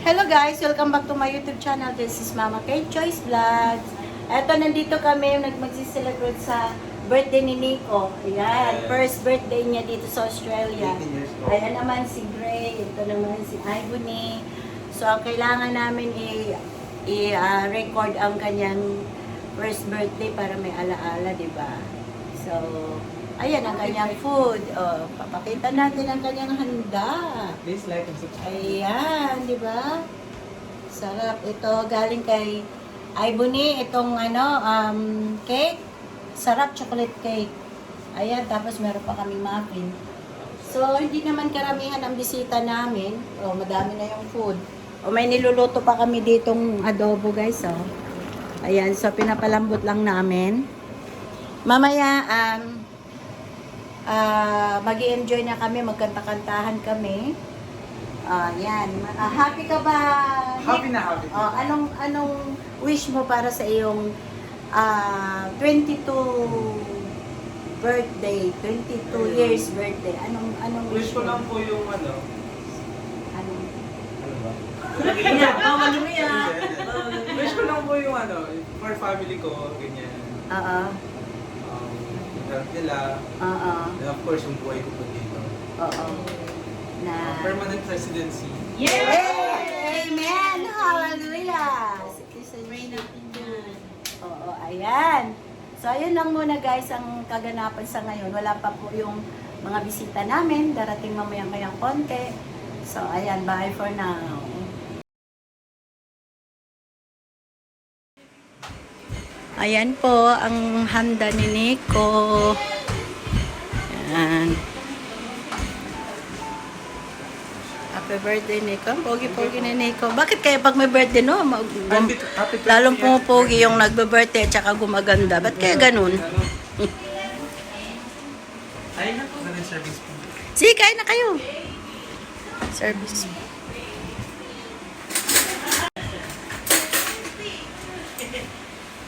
Hello guys! Welcome back to my YouTube channel. This is Mama Kate Choice Vlogs. Eto, nandito kami magsiselebrate sa birthday ni Nico. Ayan, first birthday niya dito sa Australia. Ayan naman si Gray. Ito naman si Ibony. So, kailangan namin i-record ang kanyang first birthday para may alaala, di ba? So, ayan ang kanyang food. O, papakita natin ang kanyang handa. Please like and subscribe. Ayan, di ba? Sarap. Ito, galing kay Ibony. Itong cake. Sarap, chocolate cake. Ayan, tapos meron pa kaming muffin. So, hindi naman karamihan ang bisita namin. O, madami na yung food. O, may niluluto pa kami ditong adobo, guys. O. Ayan, so pinapalambot lang namin. Mamaya, mag-i-enjoy na kami, magkanta-kantahan kami. Yan. Happy ka ba? Happy na happy. Anong wish mo para sa iyong 22 birthday, 22 years birthday? Anong Wish ko lang po yung ano ba? Wish ko lang po yung for family ko, ganyan. Oo. Health nila. Oo. And of course, yung buhay ko po dito. Oo. Na Permanent residency. Yay! Amen! Hallelujah! Rain natin yan. Oo, ayan. So, ayun lang muna guys ang kaganapan sa ngayon. Wala pa po yung mga bisita namin. Darating mamayang konti. So, ayan. Bye for now. Ayan po ang handa ni Nico. Ayan. Happy birthday, Nico. Pogi-pogi ni Nico. Bakit kaya pag may birthday, no? Lalong pumupogi yung nagbe-birthday at saka gumaganda. Ba't kaya ganun? Ay, naku. Ano yung service po? Sige, kain na kayo. Service.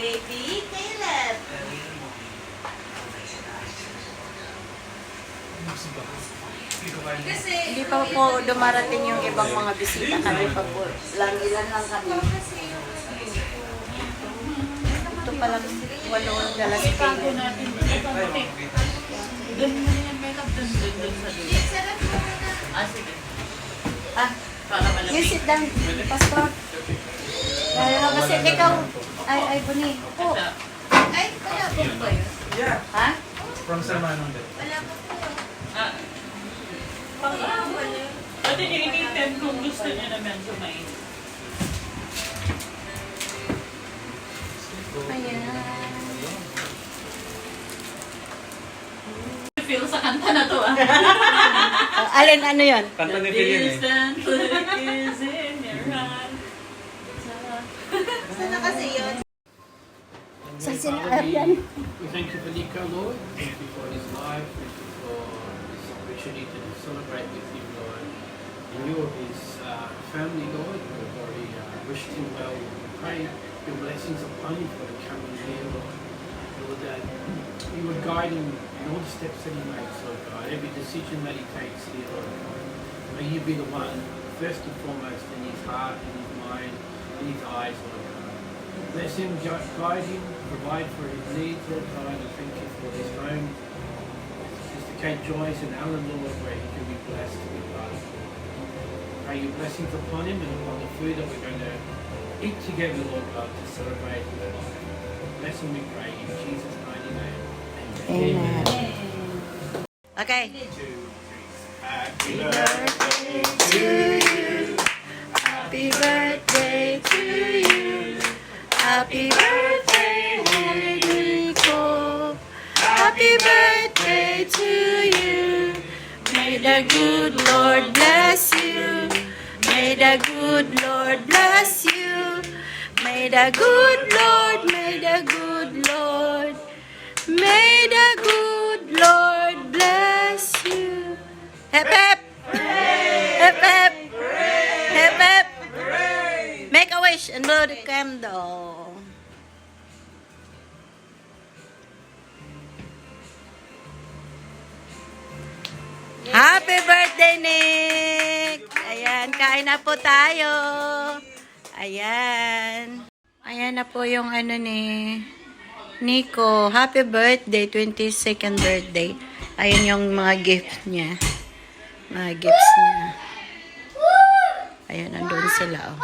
Baby Caleb. Hindi pa po dumarating yung ibang mga bisita. Kami pa po. Ilan lang kami. Ito pa lang 8 ang dala si Caleb. You sit down, Pastor. Kasi ikaw, ay, Buni. Upo. Ay, wala po ba yun? Yeah. Ha? From Sermanong din. Wala po po. Pati initin kung gusto niya naman sumain. Ayan. Feel sa kanta na to ah. Alin, ano yun? Kanta ni Pilin eh. Distant look is in your eyes. Sana kasi yun? Sa Father, sinaaryan. we thank you for Nico, Lord. Thank you for his life. Thank you for this opportunity to celebrate with him, Lord. And you of his family, Lord. We've already wished him well. We pray your blessings upon him for the coming year, Lord. Lord, that you would guide him in all the steps that he makes, Lord God. Every decision that he takes here, Lord God. May you be the one, first and foremost, in his heart, in his mind, in his eyes, Lord God. Bless him, guide him, provide for his needs, Lord God, and thank you for his home. Sister Kate Joyce and Alan, Lord, where he can be blessed with God. Pray your blessings upon him and upon the food that we're going to eat together, Lord God, to celebrate with life. Bless him, we pray, in Jesus' mighty name. Amen. Okay. Happy Birthday to you. Happy birthday to you. Happy birthday, Nico. Happy birthday to you. May the good Lord bless you. May the good Lord bless you. May the good Lord, may the good Lord, may the good Lord bless you. Hep hep. Hep hep. Hep hep. Make a wish and blow the candle. Happy birthday, Nick! Ayan. Ayan, kain na po tayo. Ayan. Ayan na po yung ano ni Nico. Happy birthday, 22nd birthday. Ayan yung mga gift niya. Mga gifts niya. Ayan, nandun sila. Oh.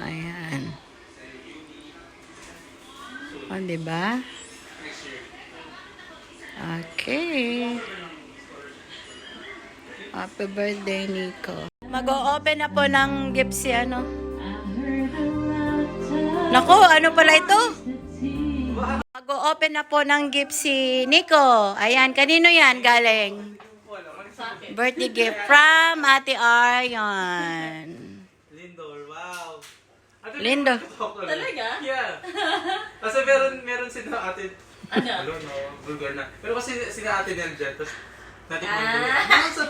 Ayan. O, diba? Okay. Happy birthday, Nico. Mag-o-open na po ng gift si ano. Naku, ano pala ito? Mag-o-open na po ng gift si Nico. Ayan, kanino yan galing? Birthday gift from Ate Aryan. Lindor, wow. Ate, Lindor. Talaga? Yeah. Kasi meron sila ate. Ano? Ano, no, vulgar na. Pero kasi sila ate nila dyan, tapos natikman ko.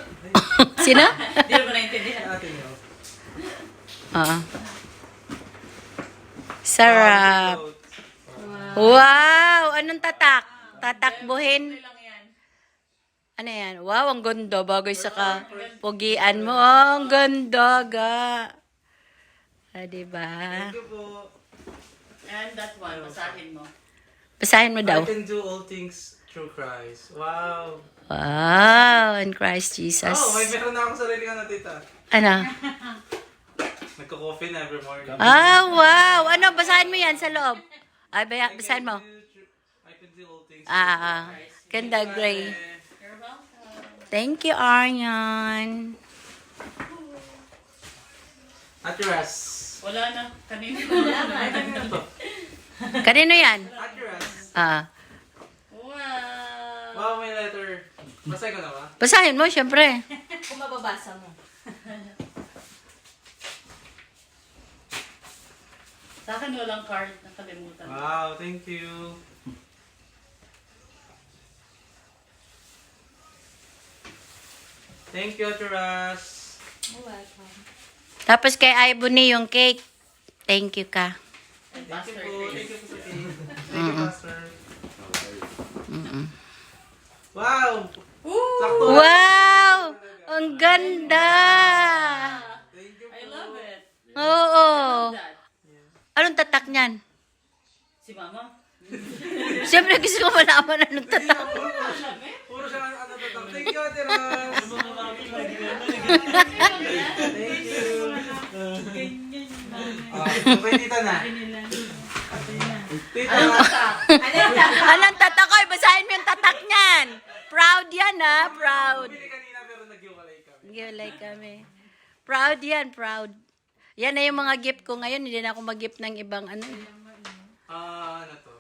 Sino? Hindi mo naintindihan. Ate niyo. Oo. Sarap. Wow! Anong tatak? Tatakbuhin? Lang yan. Ano yan? Wow, ang ganda. Bagay sa kapugian mo. Oh, ang ganda, ga. Ah, diba? Thank you po. And that one, basahin mo. Basahin mo daw. I can do all things through Christ. Wow. Wow, in Christ Jesus. Oh, meron na akong sarili ka na, tita. Ano? Nagko-coffee na every morning. Ah, wow. Ano, basahin mo yan sa loob. Ay, basahin mo. I can do all things. Ganda, Gray. You're welcome. Thank you, Aryan. At your ass. Wala na. Kanina wala na. Kanino yan? At your ass. Wow. Wow, may letter. Basay ko na ba? Basahin mo, syempre. Kung mababasa mo. Sa akin walang card. Nakalimutan. Wow, thank you. Thank you, Ate Ras. You're welcome. Tapos kay Ibony yung cake. Thank you ka. And Thank you Pastor po. Chris. Thank you po sa cake. Thank you, Pastor. Wow! Sakto. Wow! Ang ganda! Thank you po. I love it. Oo. That. Anong tatak niyan? Si Mama. Siyempre gusto ko malaman anong tatak. Puro siya ano to. Thank you, Ate Ras. Thank you. Okay, tita na. Tita na. Anong tatak ko? Basahin mo yung tatak niyan. Proud yan, ha? Proud. Bumili kanina pero nag-iwalay kami. Gilay kami. Proud yan, proud. Yan na yung mga gift ko ngayon. Hindi na ako mag-gift ng ibang ano. Ano to?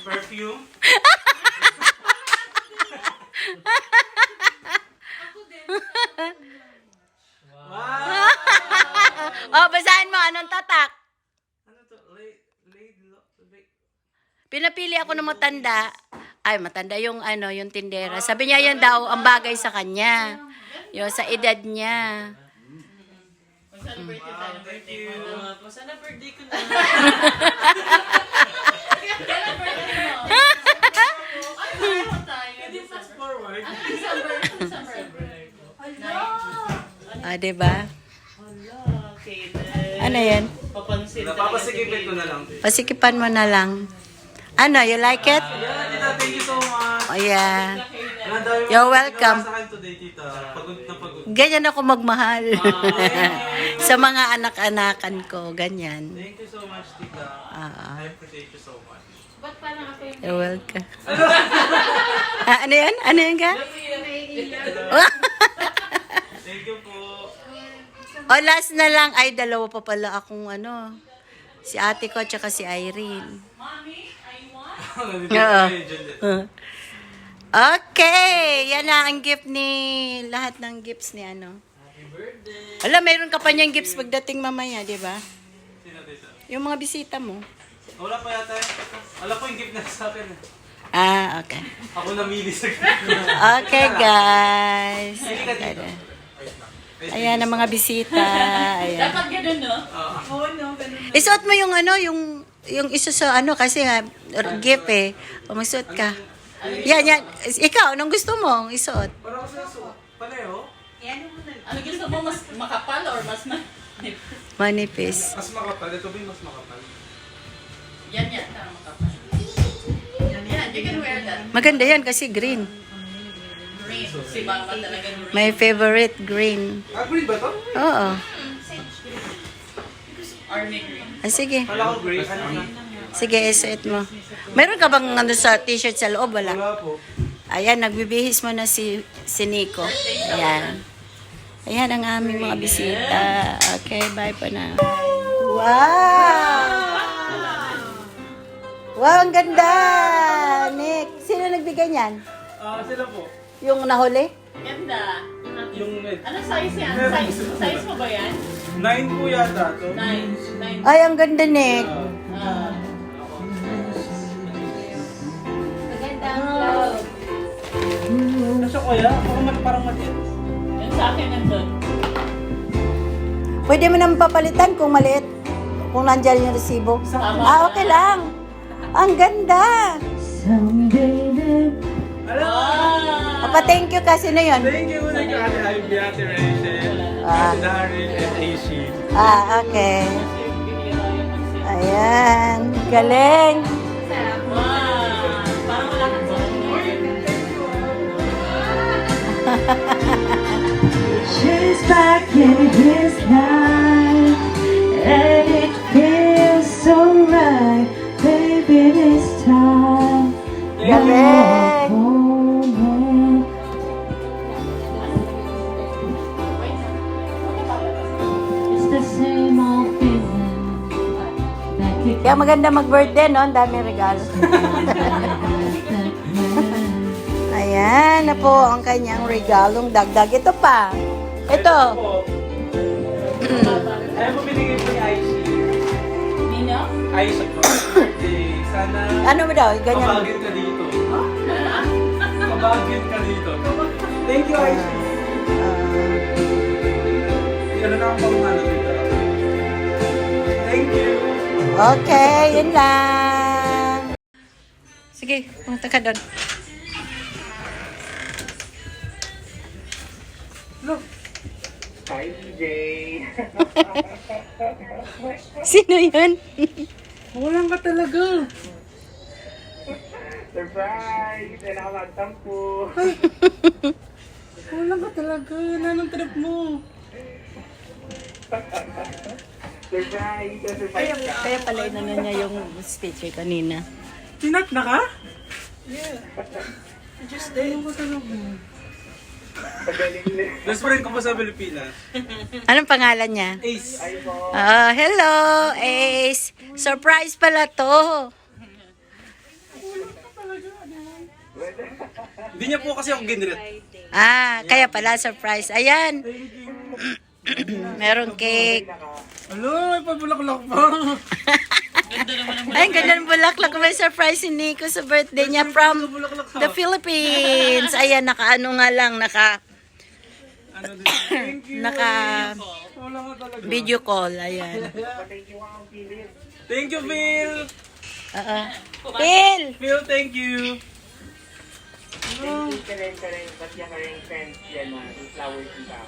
Perfume? Wow! Oh, basahin mo. Anong tatak? Ano to? Pinapili ako ng matanda. Ay, matanda yung ano, yung tindera. Sabi niya yan daw ang bagay sa kanya. Yung sa edad niya. Mag-celebrate tayo ng birthday mo. Sana birthday ko na. Kailan birthday mo? Ay, meron tayo. Hindi fast forward. Ano December? Ah, diba? Hala, Kayden. Ano yan? Papansin Napapasikipin ko na lang. Pasikipan mo na lang. Ano, you like it? Yeah, tita, thank you so much. Oh, yeah. Ang dami mo You're nagawa welcome. Sa akin today, tita. Pagod na pagod. Ganyan ako magmahal. Sa mga anak-anakan ko, ganyan. Thank you so much, tita. I appreciate you so much. Ba't parang ako yung You're welcome. Ano yan? Ano yan ka? Thank you po. O, last na lang. Ay, dalawa pa pala akong ano. Si ate ko at saka si Irene. Mommy, I want. Dito Oo. kayo, Juliet. Okay. Yan na ang gift ni... Lahat ng gifts ni ano. Happy birthday. Wala, mayroon ka pa niyang gifts pagdating mamaya, di ba? Sino, tita? Yung mga bisita mo. Wala pa yata. Alam ko yung gift na sa akin. Ah, okay. Ako namili sa gift. Okay, guys. Hindi ka dito. Ayan ang mga bisita. Ayan. Dapat ganun, no? Oo. Isuot mo yung ano, yung isa sa ano, kasi nga, gift eh. O, magsuot ka. Yan, yan. Ikaw, anong gusto mo isuot? Parang ako sa suot. Pareho? Ano gusto mo? Mas makapal or mas Manipis. Mas makapal. Ito ba yung mas makapal? Yan, makapal. Yan, you can wear that. Maganda yan kasi green. Green. Si Mama talaga green. My favorite green. Ah, green ba to? Oo. Army green. Ah, sige. Kala ko green. Ano na? Sige, isuot mo. Meron ka bang ano sa t-shirt sa loob? Wala. Wala po. Ayan, nagbibihis mo na si Nico. Ayan. Ayan ang aming mga bisita. Okay, bye po na. Wow! Wow, ang ganda! Nick, sino nagbigay niyan? Sila po. Yung nahuli? Ganda. Yung Ano size yan? Size mo ba yan? 9 po yata to. 9. Ay, ang ganda, Nick. Maganda ang cloud. Kasi kaya, parang maliit. Yan sa akin nandun. Pwede mo naman papalitan kung maliit. Kung nandyan yung resibo. Ah, okay lang. Ang ganda. Pa-thank you kasi na yun. Thank you, Ate Ivy, Ate Rachel, Ate Daryl, and AC. Okay. Ayan. Galing. Wow! Parang wala kang She's back in his life, and it feels so right, baby. This time, Galing. home. It's the same old feeling that you Kaya maganda mag-birthday, no? Ang daming regalo. Ayan na po ang kanyang regalong dagdag. Ito pa. Ito. Ayaw mo binigay po ni IC. Nino? IC po. Birthday. Sana Ano mo daw? Ganyan. kabagin ka dito. Kabagin ka dito. Thank you, IC. Ano na ang pangmano dito? Thank you. Okay, yun lang. Sige, pumunta ka doon. Hi, DJ. Sino yun? Walang ka talaga. Surprise! And ako magtampo. Walang ka talaga. Nanong trip mo. Surprise! Surprise ka. Kaya pala inano niya yung speaker kanina. Tinat na ka? Yeah. Just day. Ano ka talaga? Pagaling na. Best friend ko pa sa Pilipinas. Anong pangalan niya? Ace. Ay po. Hello, Ace. Surprise pala to. Hindi niya po kasi ako ginrit. Kaya pala surprise. Ayan. Merong cake. Alo, may pabulaklak pa. Ay, ganda ng bulaklak. May surprise si Nico sa birthday niya from the Philippines. Ayan, naka-ano nga lang, Ano din? Thank you. naka Wala ka talaga. video call. Ayan. Thank you, Phil. Phil! Phil, thank you. Thank you ka rin. Ba't yan ka rin friends yan na flowers yung tao?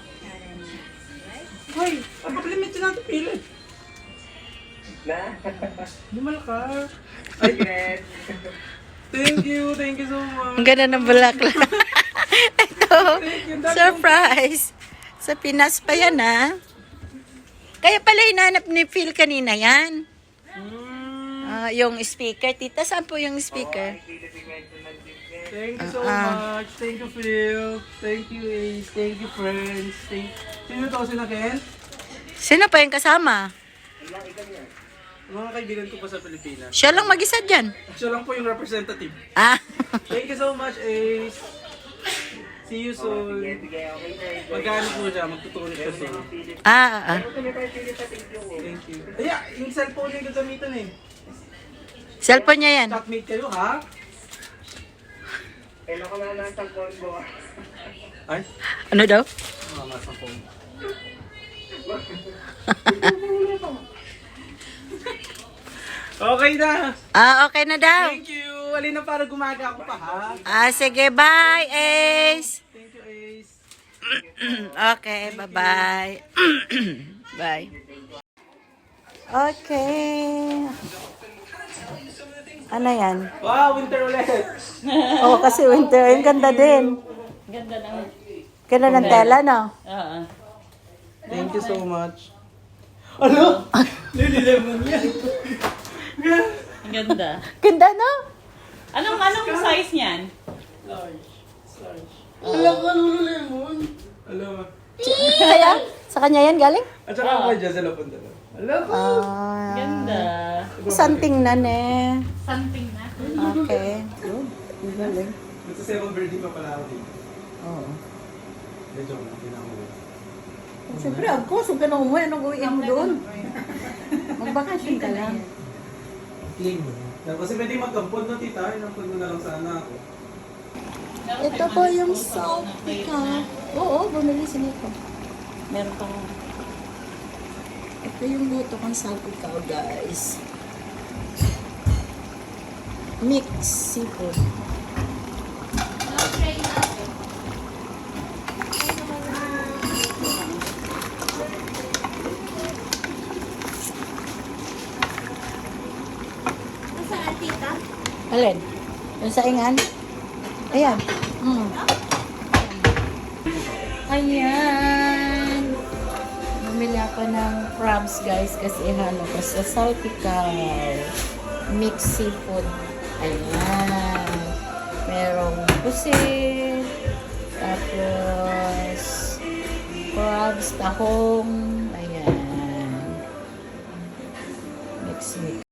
Hoy, kapag-limit yun natin, Phil. Na? Lumal ka. Secret. Thank you so much. Ang ganda ng bulaklak. Ito, surprise. Sa Pinas pa yan, ha? Kaya pala hinanap ni Phil kanina yan. Yung speaker. Tita, saan po yung speaker? Thank you so much. Thank you, Phil. Thank you, Ace. Thank you, friends. Sino to? Sino Ken? Sino pa yung kasama? Mga kaibigan ko pa sa Pilipinas. Siya lang mag-isa dyan. Siya lang po yung representative. Ah. Thank you so much, Ace. See you soon. Magkano po siya? Magtutuloy siya soon. Thank you. Ay, yung cellphone yung gagamitan eh. Cellphone niya yan. Chatmate kayo, ha? Kailan ko na nasa combo. Ay? Ano daw? Mama sa phone. Okay na. Okay na daw. Thank you. Alin na para gumaga ako pa, ha? Sige, bye, Ace. Thank you, Ace. Okay, bye-bye. Bye. Okay. Ano yan? Wow, winter ulit! Oo, kasi winter. Ang ganda din. Ganda lang. Ganda ng tela, no? Oo. Thank you so much. Ano? Nililemon yan. Ang ganda. Ganda, no? Anong size niyan? Large. Alam ko, Lululemon. Alam mo. Kaya? Sa kanya yan galing? At saka ako kay Jazz, alam ko. Alam ko. Ganda. Isang tingnan eh. Something na. Okay. Good. Ang galing. Ito second birthday pa pala ako dito. Oo. Medyo hindi na ako. Siyempre, of course, huwag ka na umuwi. Anong uwiin mo doon? Magbakasyon ka lang. Clean mo. Kasi pwede magkampon no, tita. Inampon mo na lang sana ako. Ito po yung saltika. Oo, bumili si Nico. Meron pang... Ito yung luto kong saltika, guys. Mixed seafood. Alin? Yung saingan? Ayan. Ayan. Bumili ako ng crabs, guys, kasi ihalo ko sa salpikaw. Mixed seafood. Ayan. Merong pusit. Tapos crabs, tahong. Ayan. Mix.